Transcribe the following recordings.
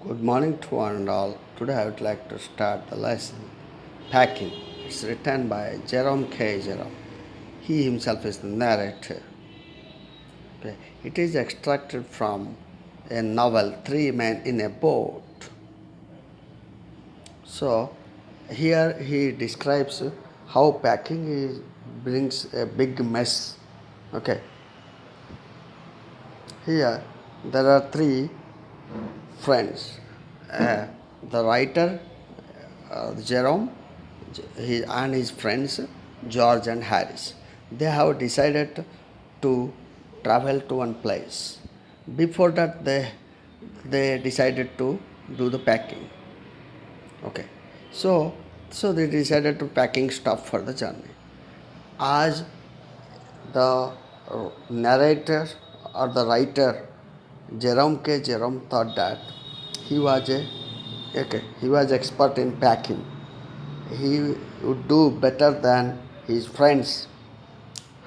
Good morning to one and all. Today I would like to start the lesson Packing. It's written by Jerome K. Jerome. He himself is the narrator. Okay. It is extracted from a novel Three Men in a Boat. So here he describes how packing brings a big mess. Okay. Here there are three friends. Uh, the writer, Jerome, he and his friends, George and Harris. They have decided to travel to one place. Before that, they decided to do the packing. Okay, so they decided to packing stuff for the journey. As the narrator or the writer Jerome K. Jerome thought that he was a he was expert in packing. He would do better than his friends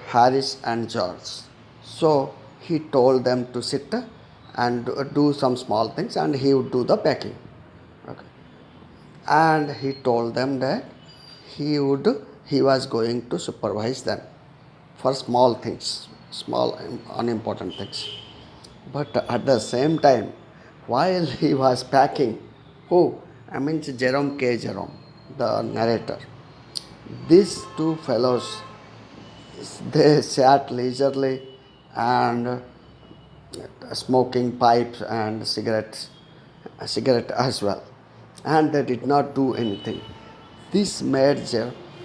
Harris and George. So he told them to sit and do some small things, and he would do the packing. Okay. And he told them that he was going to supervise them for small things, small unimportant things. But at the same time, while he was packing, who? I mean Jerome K. Jerome, the narrator. These two fellows, they sat leisurely and smoking pipes and cigarette as well, and they did not do anything. This made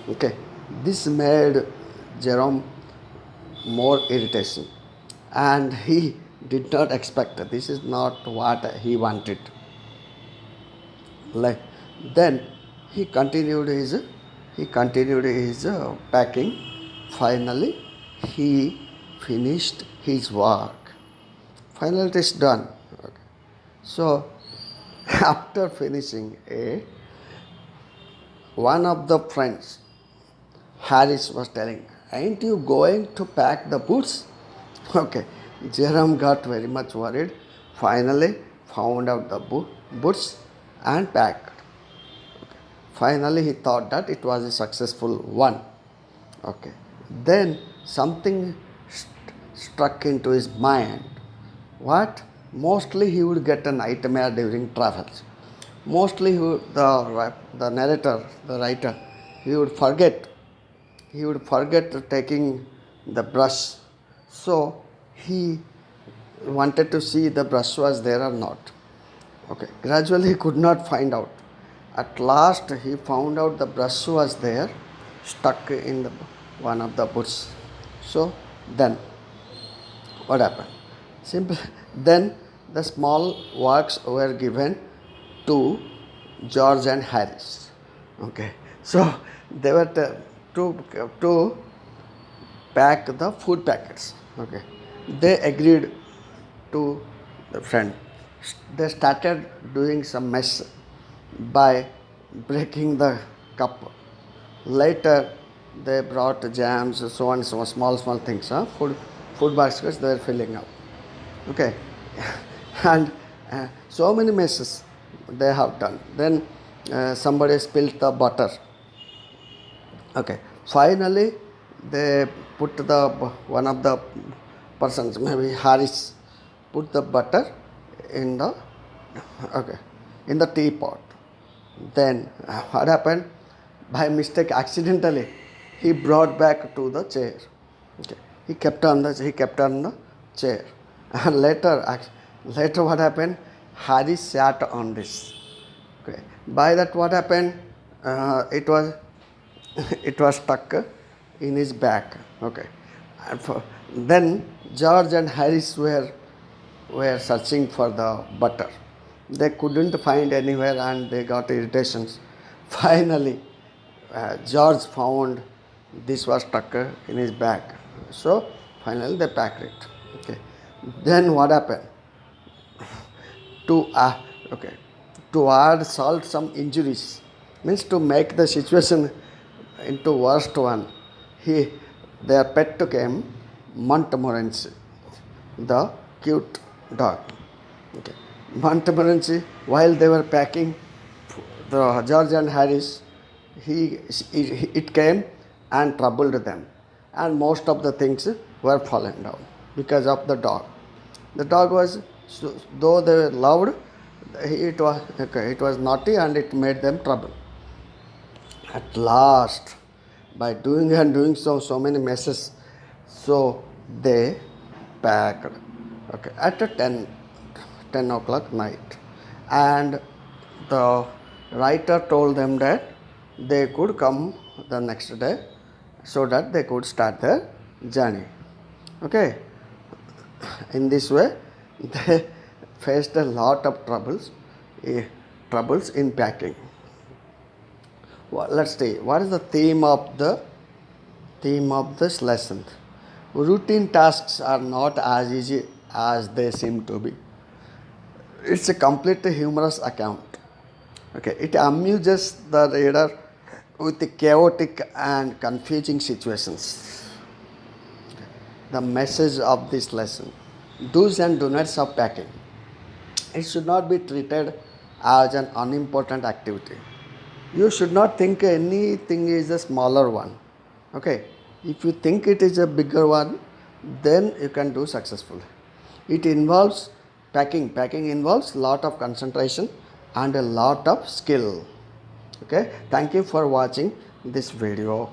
okay, this made Jerome more irritation, and he did not expect that this is not what he wanted. Like then he continued his packing. Finally, he finished his work. Finally, it is done. Okay. So after finishing it, one of the friends, Harris, was telling, "Ain't you going to pack the boots?" Okay. Jerome got very much worried. Finally, found out the boots and packed. Finally, he thought that it was a successful one. Okay. Then something struck into his mind. What? Mostly he would get a nightmare during travels. Mostly the narrator, the writer, he would forget. He would forget taking the brush. So he wanted to see the brush was there or not. Okay. Gradually he could not find out. At last he found out the brush was there, stuck in one of the boots. So then what happened? Simple. Then the small works were given to George and Harris. Okay. So they were to pack the food packets. Okay. They agreed to the friend. They started doing some mess by breaking the cup. Later, they brought jams, so on, so small things, food baskets they were filling up. Okay, and so many messes they have done. Then somebody spilled the butter. Okay, finally they put one of the persons, maybe Harris, put the butter in the okay in the teapot. Then what happened? By mistake, accidentally, he brought back to the chair. Okay. He kept on the chair, and later what happened? Harry sat on this. Okay. By that, what happened? It was it was stuck in his back. Okay. Then George and Harris were searching for the butter. They couldn't find anywhere and they got irritations. Finally, George found this was stuck in his bag. So finally they packed it. Okay. Then what happened? To okay, to add salt some injuries, means to make the situation into worst one. He their pet came Montmorency, the cute dog. Okay. Montmorency, while they were packing the George and Harris, it came and troubled them, and most of the things were fallen down because of the dog. The dog was, though they were loved, it was naughty and it made them trouble. At last, by doing and doing so many messes, so they packed, okay, at 10 o'clock night, and the writer told them that they could come the next day so that they could start their journey. Okay, in this way they faced a lot of troubles in packing. Well, let's see what is the theme of this lesson. Routine tasks are not as easy as they seem to be. It's a completely humorous account. Okay, it amuses the reader with the chaotic and confusing situations. The message of this lesson: do's and don'ts of packing. It should not be treated as an unimportant activity. You should not think anything is a smaller one. Okay, if you think it is a bigger one, then you can do successfully. It involves packing involves lot of concentration and a lot of skill. Okay, thank you for watching this video.